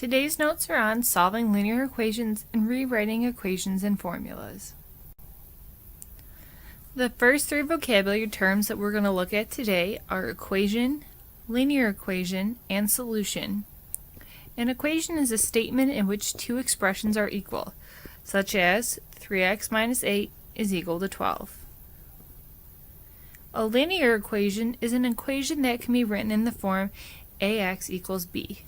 Today's notes are on solving linear equations and rewriting equations and formulas. The first three vocabulary terms that we're going to look at today are equation, linear equation, and solution. An equation is a statement in which two expressions are equal, such as 3x minus 8 is equal to 12. A linear equation is an equation that can be written in the form ax equals b,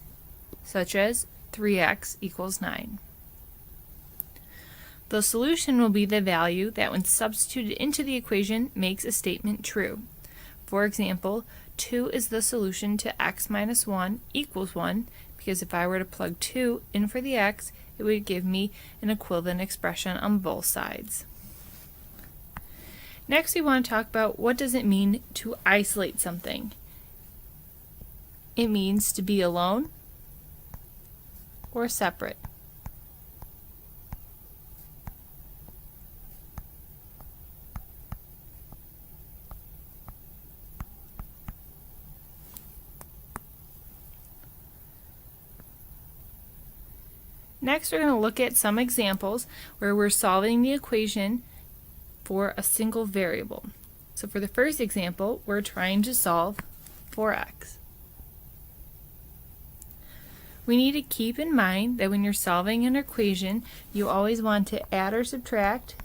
such as 3x equals 9. The solution will be the value that when substituted into the equation makes a statement true. For example, 2 is the solution to x minus 1 equals 1, because if I were to plug 2 in for the x, it would give me an equivalent expression on both sides. Next, we want to talk about what does it mean to isolate something. It means to be alone or separate. Next, we're going to look at some examples where we're solving the equation for a single variable. So for the first example, we're trying to solve 4x. We need to keep in mind that when you're solving an equation, you always want to add or subtract,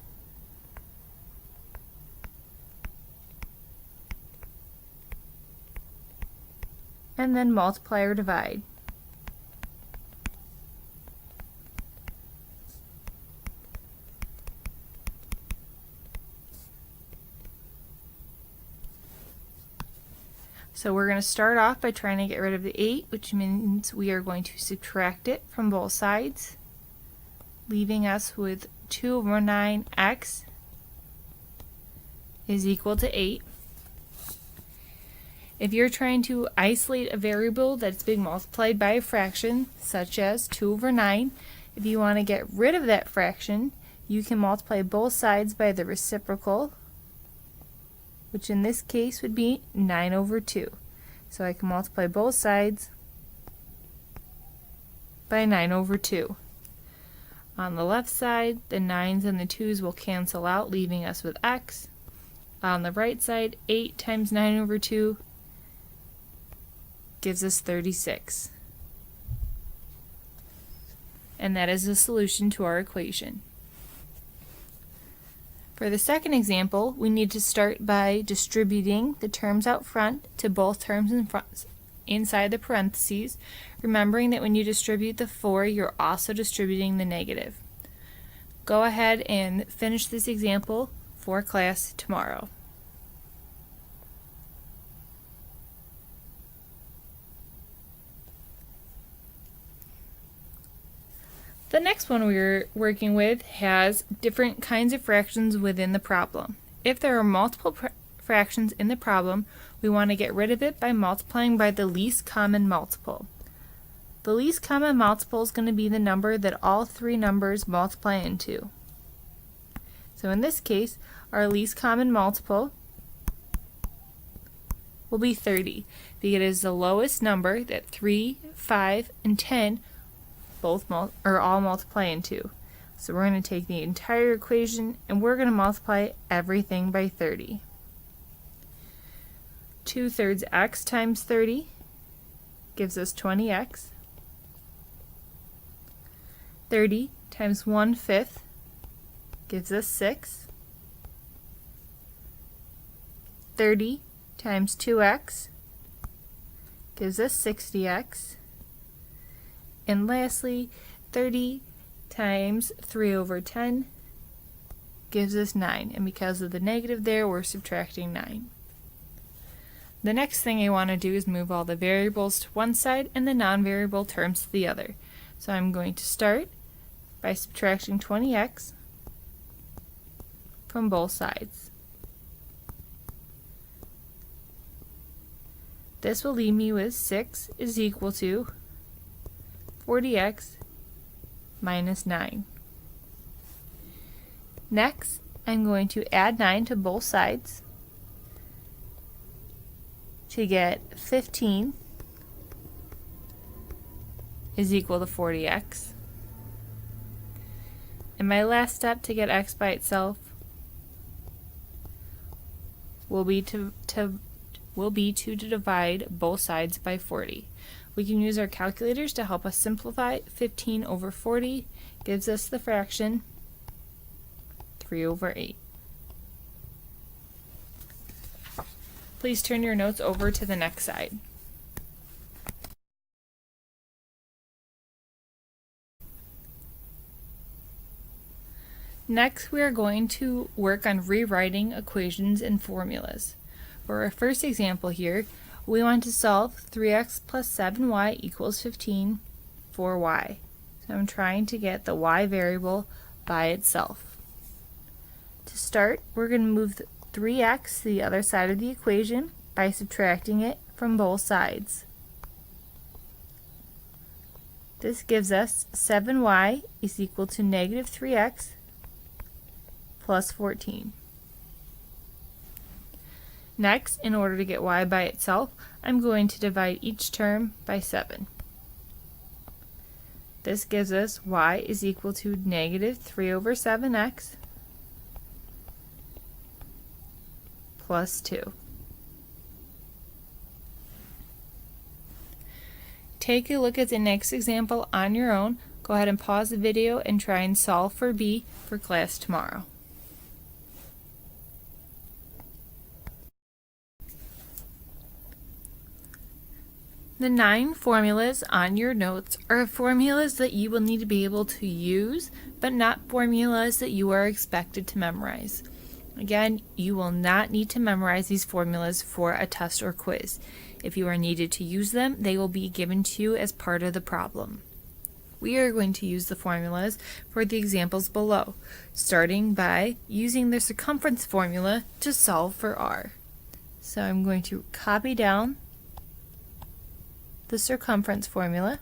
and then multiply or divide. So we're going to start off by trying to get rid of the 8, which means we are going to subtract it from both sides, leaving us with 2 over 9x is equal to 8. If you're trying to isolate a variable that's being multiplied by a fraction, such as 2 over 9, if you want to get rid of that fraction, you can multiply both sides by the reciprocal, which in this case would be 9 over 2. So I can multiply both sides by 9 over 2. On the left side, the 9's and the 2's will cancel out, leaving us with x. On the right side, 8 times 9 over 2 gives us 36. And that is the solution to our equation. For the second example, we need to start by distributing the terms out front to both terms inside the parentheses, remembering that when you distribute the 4, you're also distributing the negative. Go ahead and finish this example for class tomorrow. The next one we're working with has different kinds of fractions within the problem. If there are multiple fractions in the problem, we want to get rid of it by multiplying by the least common multiple. The least common multiple is going to be the number that all three numbers multiply into. So in this case, our least common multiple will be 30, because it is the lowest number that 3, 5, and 10 all multiply into. So we're going to take the entire equation and we're going to multiply everything by 30. 2/3 x times 30 gives us 20x. 30 times 1/5 gives us 6. 30 times 2x gives us 60x. And lastly, 30 times 3 over 10 gives us 9. And because of the negative there, we're subtracting 9. The next thing I want to do is move all the variables to one side and the non-variable terms to the other. So I'm going to start by subtracting 20x from both sides. This will leave me with 6 is equal to 40x minus 9. Next, I'm going to add 9 to both sides to get 15 is equal to 40x. And my last step to get x by itself will be to divide both sides by 40. We can use our calculators to help us simplify. 15 over 40 gives us the fraction 3 over 8. Please turn your notes over to the next side. Next, we are going to work on rewriting equations and formulas. For our first example here, we want to solve 3x plus 7y equals 15 for y. So I'm trying to get the y variable by itself. To start, we're going to move 3x to the other side of the equation by subtracting it from both sides. This gives us 7y is equal to negative 3x plus 14. Next, in order to get y by itself, I'm going to divide each term by 7. This gives us y is equal to negative 3 over 7x plus 2. Take a look at the next example on your own. Go ahead and pause the video and try and solve for B for class tomorrow. The 9 formulas on your notes are formulas that you will need to be able to use, but not formulas that you are expected to memorize. Again, you will not need to memorize these formulas for a test or quiz. If you are needed to use them, they will be given to you as part of the problem. We are going to use the formulas for the examples below, starting by using the circumference formula to solve for r. So I'm going to copy down the circumference formula,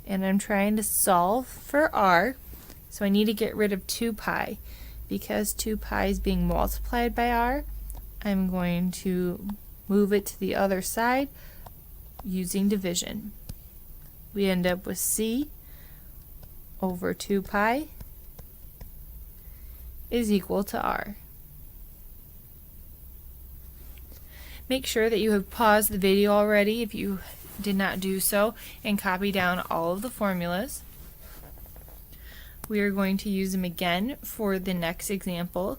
and I'm trying to solve for r, so I need to get rid of 2 pi. Because 2 pi is being multiplied by r, I'm going to move it to the other side using division. We end up with c over 2 pi is equal to r. Make sure that you have paused the video already if you did not do so, and copy down all of the formulas. We are going to use them again for the next example.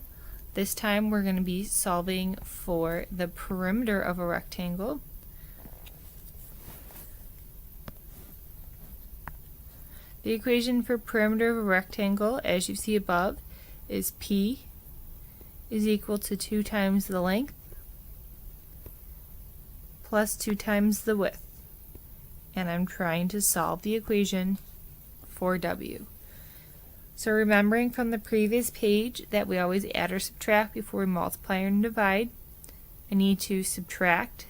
This time we're going to be solving for the perimeter of a rectangle. The equation for perimeter of a rectangle, as you see above, is P is equal to 2 times the length plus 2 times the width. And I'm trying to solve the equation for W. So remembering from the previous page that we always add or subtract before we multiply and divide, I need to subtract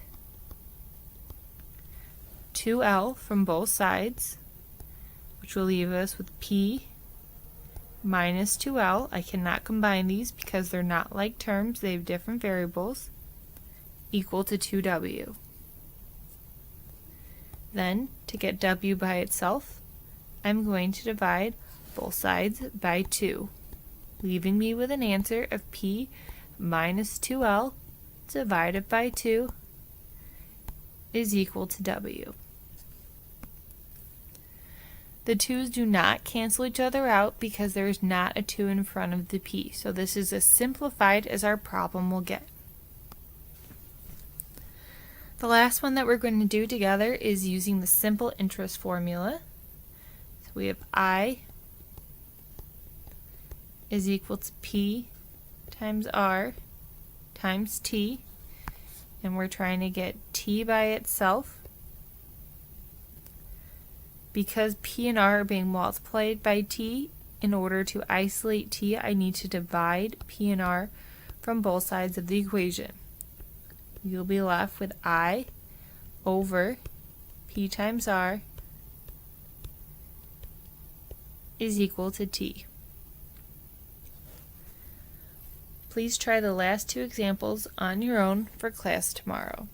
2L from both sides, which will leave us with P minus 2L. I cannot combine these because they're not like terms, they have different variables, equal to 2W. Then, to get W by itself, I'm going to divide both sides by 2, leaving me with an answer of P minus 2L divided by 2 is equal to W. The 2's do not cancel each other out because there is not a 2 in front of the P, so this is as simplified as our problem will get. The last one that we're going to do together is using the simple interest formula. So we have I is equal to P times R times T, and we're trying to get T by itself. Because P and R are being multiplied by T, in order to isolate T, I need to divide P and R from both sides of the equation. You'll be left with I over P times R is equal to T. Please try the last 2 examples on your own for class tomorrow.